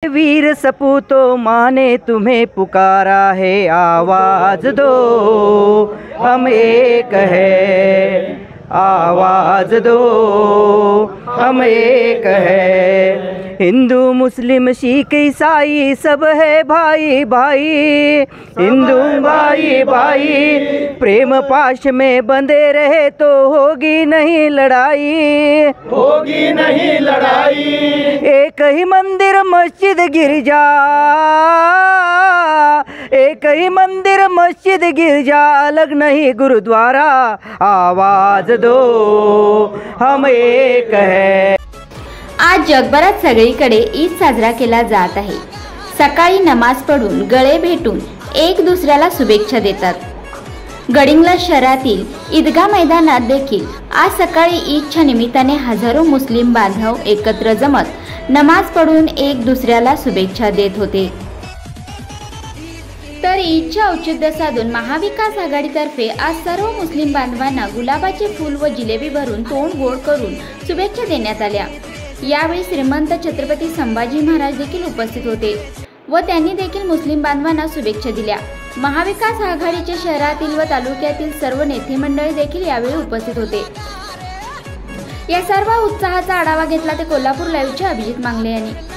वीर सपूतों माँ ने तुम्हें पुकारा है, आवाज दो हम एक है, आवाज दो हम एक है। हिंदू मुस्लिम सिख ईसाई सब है भाई भाई, हिंदू भाई भाई, प्रेम पाश में बंधे रहे तो होगी नहीं लड़ाई, होगी नहीं लड़ाई। एक ही मंदिर मस्जिद गिरजा, एक ही मंदिर मस्जिद गिरजा, अलग नहीं गुरुद्वारा, आवाज दो हम एक है। आज जगभरात सगळीकडे ईद साजरा केला जात आहे। सकाळी नमाज पढ़ून गळे भेटून एक दुसऱ्याला शुभेच्छा देतात। गडिंग्लज शहरातील ईदगाह मैदानात देखील आज सकाळी ईदच्या निमित्ताने हजारो मुस्लिम बांधव एकत्र जमत नमाज पढ़ून एक दुसऱ्याला शुभेच्छा देत होते। तर ईदचे औचित्य साधून महाविकास आघाडीतर्फे आज सर्व मुस्लिम बांधवांना गुलाबाचे फूल व जिलेबी भरून तोंड गोड करून शुभेच्छा देण्यात आल्या। यावेळी श्रीमंत छत्रपती संभाजी महाराज देखील उपस्थित होते व त्यांनी देखील मुस्लिम बांधवांना शुभेच्छा दिल्या। महाविकास आघाडीचे शहरातील व तालुक्यातील सर्व नेते मंडळी देखील यावेळी उपस्थित होते। या सर्व उत्साहाचा आढावा घेतला ते कोल्हापूर लाईव्हचे अभिजित मांगले यांनी।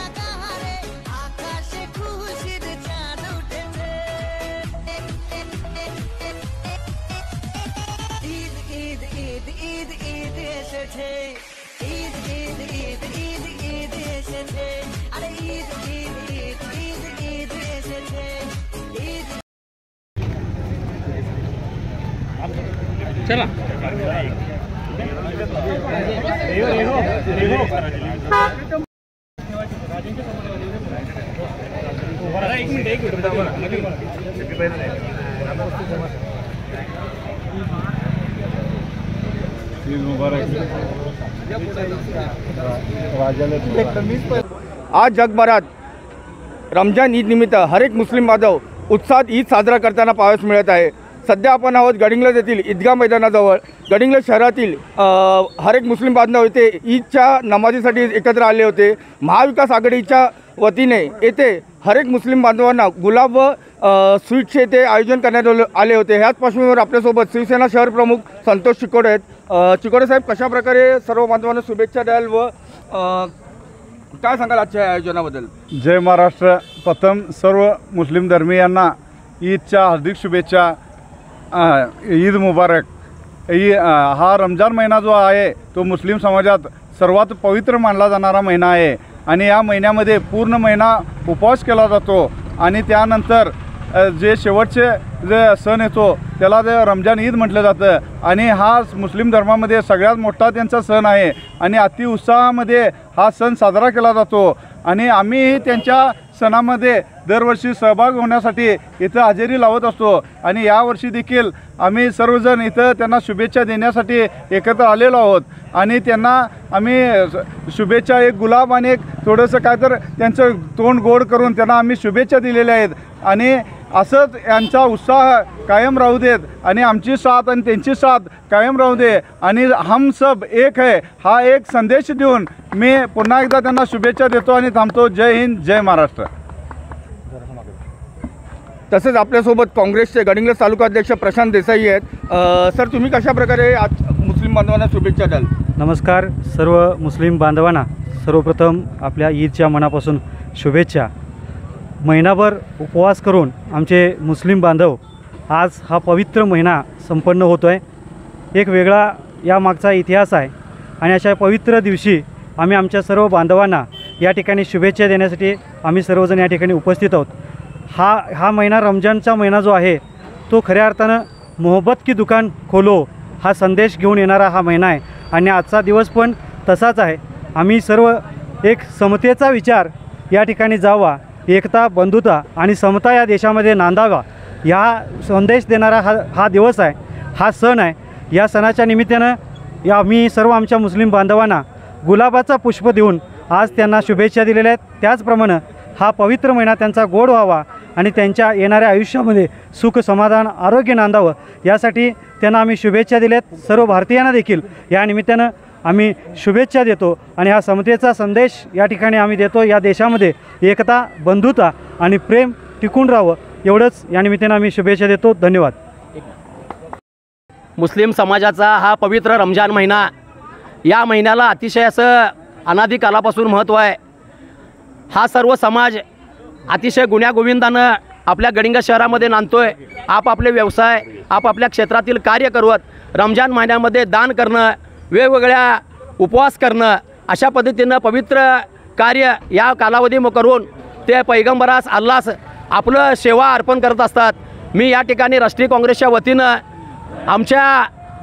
चला आज जगभरात रमजान ईद निमित्त हर एक मुस्लिम बांधव उत्साहात ईद साजरा करताना पाहावयास मिळत आहे। सध्या आपण आहोत गडिंग्लज येथील ईदगाह मैदानाजवळ। गडिंग्लज शहरातील हर एक मुस्लिम बांधव येथे ईदच्या नमाजीसाठी एकत्र आले होते। महाविकास आघाडीच्या वतीने येथे हर एक मुस्लिम बांधवांना गुलाब व स्वीटचे येथे आयोजन करण्यात आले होते। ह्याच पार्श्वभूमीवर आपल्यासोबत शिवसेना शहर प्रमुख संतोष चिकोडे आहेत। चिकोडे साहेब, कशा प्रकारे सर्व बांधवांना शुभेच्छा द्याल व काय सांगाल आजच्या आयोजनाबद्दल? जय महाराष्ट्र। प्रथम सर्व मुस्लिम धर्मीयांना ईदच्या हार्दिक शुभेच्छा। ईद मुबारक। हा रमजान महिना जो आहे तो मुस्लिम समाजात सर्वात पवित्र मानला जाणारा महिना आहे आणि या महिन्यामध्ये पूर्ण महिना उपवास केला जातो आणि त्यानंतर जे शेवटचे जे सण येतो त्याला ते रमजान ईद म्हटलं जातं आणि हा मुस्लिम धर्मामध्ये सगळ्यात मोठा त्यांचा सण आहे आणि अति उत्साहामध्ये हा सण साजरा केला जातो आणि आम्ही त्यांच्या सणामध्ये दरवर्षी सहभाग होण्यासाठी इथं हजेरी लावत असतो आणि यावर्षी देखील आम्ही सर्वजण इथं त्यांना शुभेच्छा देण्यासाठी एकत्र आलेलो आहोत आणि त्यांना आम्ही शुभेच्छा, एक गुलाब आणि एक थोडंसं काय तर त्यांचं तोंड गोड करून त्यांना आम्ही शुभेच्छा दिलेल्या आहेत आणि असंच यांचा उत्साह कायम राहू देत आणि आमची साथ आणि त्यांची साथ कायम राहू दे आणि हम सब एक है हा एक संदेश देऊन मी पुन्हा एकदा त्यांना शुभेच्छा देतो आणि थांबतो। जय हिंद, जय महाराष्ट्र। तसेच आपल्यासोबत काँग्रेसचे गडिंग्लज तालुका अध्यक्ष प्रशांत देसाई आहेत। सर, तुम्ही कशा प्रकारे आज मुस्लिम बांधवांना शुभेच्छा द्याल? नमस्कार सर्व मुस्लिम बांधवांना, सर्वप्रथम आपल्या ईदच्या मनापासून शुभेच्छा। महिनाभर उपवास करून आमचे मुस्लिम बांधव आज हा पवित्र महिना संपन्न होतो आहे। एक वेगळा यामागचा इतिहास आहे आणि अशा पवित्र दिवशी आम्ही आमच्या सर्व बांधवांना या ठिकाणी शुभेच्छा देण्यासाठी आम्ही सर्वजण या ठिकाणी उपस्थित आहोत। हा महिना रमजानचा महिना जो आहे तो खऱ्या अर्थानं मोहब्बत की दुकान खोलो हा संदेश घेऊन येणारा हा महिना आहे आणि आजचा दिवस पण तसाच आहे। आम्ही सर्व एक समतेचा विचार या ठिकाणी जावा, एकता, बंधुता आणि समता या देशामध्ये नांदावा या संदेश देणारा हा दिवस आहे, हा सण आहे। या सणाच्या निमित्तानं आम्ही सर्व आमच्या मुस्लिम बांधवांना गुलाबाचा पुष्प देऊन आज त्यांना शुभेच्छा दिलेल्या आहेत। त्याचप्रमाणे हा पवित्र महिना त्यांचा गोड व्हावा आणि त्यांच्या येणाऱ्या आयुष्यामध्ये सुख, समाधान, आरोग्य नांदावं यासाठी त्यांना आम्ही शुभेच्छा दिल्यात। सर्व भारतीयांना देखील या निमित्तानं आम्ही शुभेच्छा देतो आणि हा समतेचा संदेश या ठिकाणी आम्ही देतो। या देशामध्ये एकता, बंधुता आणि प्रेम टिकून राहावं एवढंच या निमित्ताने आम्ही शुभेच्छा देतो। धन्यवाद। मुस्लिम समाजाचा हा पवित्र रमजान महिना, या महिन्याला अतिशय असं अनादी कालापासून महत्त्व आहे। हा सर्व समाज अतिशय गुण्यागोविंदानं आपल्या गडिंग शहरामध्ये नांदतोय। आपापले व्यवसाय, आपापल्या क्षेत्रातील कार्य करत रमजान महिन्यामध्ये दान करणं, वेगवेगळ्या उपवास करणं, अशा पद्धतीनं पवित्र कार्य या कालावधी करून ते पैगंबरास अल्लास आपलं सेवा अर्पण करत असतात। मी या ठिकाणी राष्ट्रीय काँग्रेसच्या वतीनं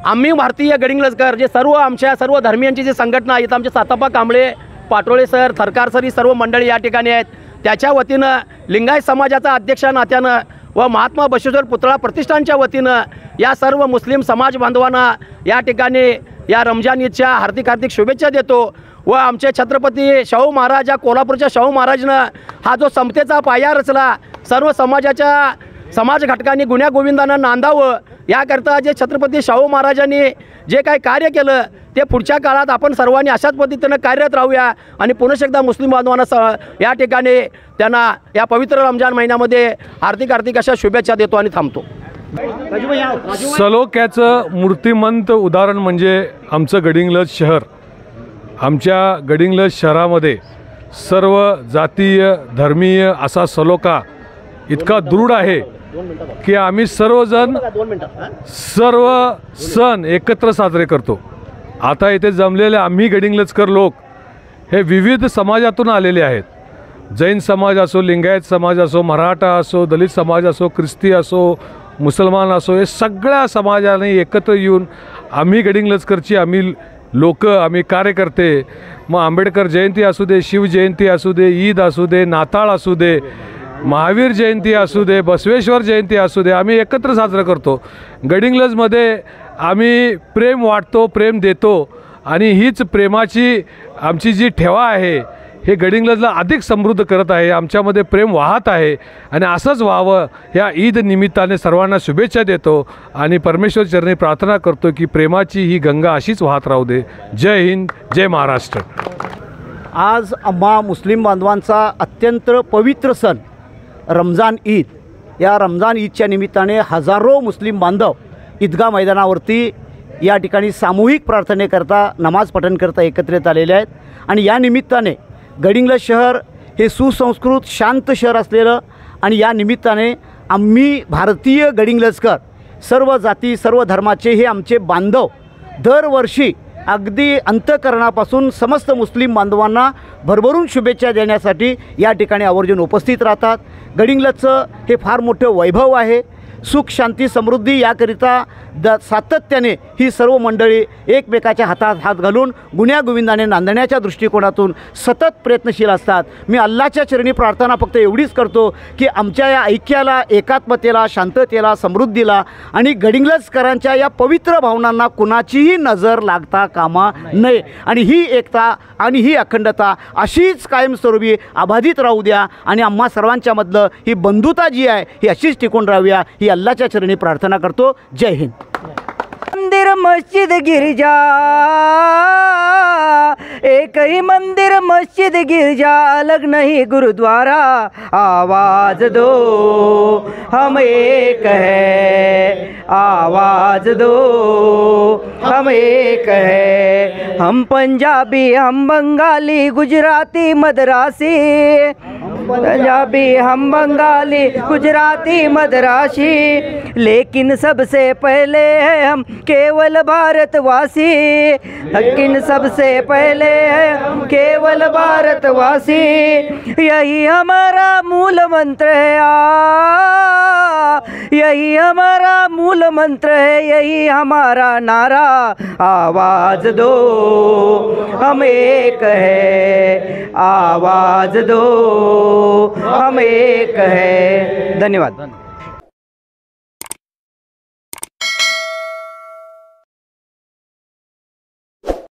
आम्ही भारतीय गडिंग लष्कर जे सर्व धर्मियांची जी संघटना आहेत, आमचे सातापा कांबळे, पाटोळे सर, थरकार सर, ही सर्व मंडळी या ठिकाणी आहेत। त्याच्या वतीनं लिंगायत समाजाचा अध्यक्ष नात्यानं व महात्मा बसवेश्वर पुतळा प्रतिष्ठानच्या वतीनं या सर्व मुस्लिम समाज बांधवांना या ठिकाणी या रमजान ईदच्या हार्दिक शुभेच्छा देतो। व आमचे छत्रपती शाहू महाराज, या कोल्हापूरच्या शाहू महाराजनं हा जो समतेचा पाया रचला, सर्व समाज घटकांनी गुण्यागोविंदानं नांदावं याकरता जे छत्रपती शाहू महाराजांनी जे काही कार्य केलं ते पुढच्या काळात आपण सर्वांनी अशाच पद्धतीनं कार्यरत राहूया आणि पुन्हा एकदा मुस्लिम बांधवांना या ठिकाणी त्यांना या पवित्र रमजान महिन्यामध्ये हार्दिक अशा शुभेच्छा देतो आणि थांबतो। सलोख्याचं मूर्तिमंत उदाहरण म्हणजे आमचं गडिंग्लज शहर। आमच्या गडिंग्लज शहरामध्ये सर्व जातीय धर्मीय असा सलोखा इतका दृढ आहे की आम्ही सर्वजण सर्व सण एकत्र साजरे करतो। आता इथे जमलेले आम्ही गडिंग्लजकर लोक हे विविध समाजातून आलेले आहेत। जैन समाज असो, लिंगायत समाज असो, मराठा असो, दलित समाज असो, ख्रिस्ती असो, मुसलमान असो, हे सगळ्या समाजाने एकत्र येऊन आम्ही गडिंग्लजकरची आम्ही कार्यकर्ते, मग आंबेडकर जयंती असू दे, शिवजयंती असू दे, ईद असू दे, नाताळ असू दे, महावीर जयंती असू दे, बसवेश्वर जयंती असू दे, आम्ही एकत्र साजरा करतो। गडिंग्लजमध्ये आम्ही प्रेम वाटतो, प्रेम देतो आणि हीच प्रेमाची आमची जी ठेवा आहे हे गडिंग्लजला अधिक समृद्ध करत आहे। आमच्यामध्ये प्रेम वाहत आहे आणि असंच व्हावं ह्या ईद निमित्ताने सर्वांना शुभेच्छा देतो आणि परमेश्वर चरणी प्रार्थना करतो की प्रेमाची ही गंगा अशीच वाहत राहू दे। जय हिंद, जय महाराष्ट्र। आज आम्हा मुस्लिम बांधवांचा अत्यंत पवित्र सण रमजान ईद, या रमजान ईदच्या निमित्ताने हजारो मुस्लिम बांधव ईदगाह मैदानावरती या ठिकाणी सामूहिक प्रार्थनेकरता, नमाज पठणकरता एकत्रित आलेले आहेत आणि या निमित्ताने गडिंग्लज शहर हे सुसंस्कृत शांत शहर असलेलं आणि या निमित्ताने आम्ही भारतीय गडिंग्लजकर सर्व जाती सर्व धर्माचे हे आमचे बांधव दरवर्षी अगदी अंतःकरणापासून समस्त मुस्लिम बांधवांना भरभरून शुभेच्छा देण्यासाठी या ठिकाणी आवर्जून उपस्थित राहतात। गडिंग्लजचं हे फार मोठं वैभव आहे। सुख शांती समृद्धी याकरिता सातत्याने ही सर्व मंडळी एकमेकाच्या हातात हात घालून गुण्यागोविंदाने नांदण्याच्या दृष्टिकोनातून सतत प्रयत्नशील असतात। मी अल्लाच्या चरणी प्रार्थना फक्त एवढीच करतो की आमच्या या ऐक्याला, एकात्मतेला, शांततेला, समृद्धीला आणि गडिंग्लजकरांच्या या पवित्र भावनांना कुणाचीही नजर लागता कामा नये आणि ही एकता आणि ही अखंडता अशीच कायमस्वरूपी अबाधित राहू द्या आणि आम्हा सर्वांच्यामधलं ही बंधुता जी आहे ही अशीच टिकून राहूया ही अल्लाच्या चरणी प्रार्थना करतो। जय हिंद। मंदिर मस्जिद गिरजा, एक ही मंदिर मस्जिद गिरजा, अलग नहीं गुरुद्वारा, आवाज दो हम एक है, आवाज दो हम एक है। हम पंजाबी, हम बंगाली, गुजराती, मद्रासी, पंजाबी हम बंगाली, गुजराती, मद्रासी, लेकिन सबसे पहले है हम केवल भारतवासी, लेकिन सबसे पहले है हम केवल भारतवासी। यही हमारा मूल मंत्र है, यही हमारा मूल मंत्र है, यही हमारा नारा, आवाज दो हम एक है, आवाज दो हम एक है। धन्यवाद।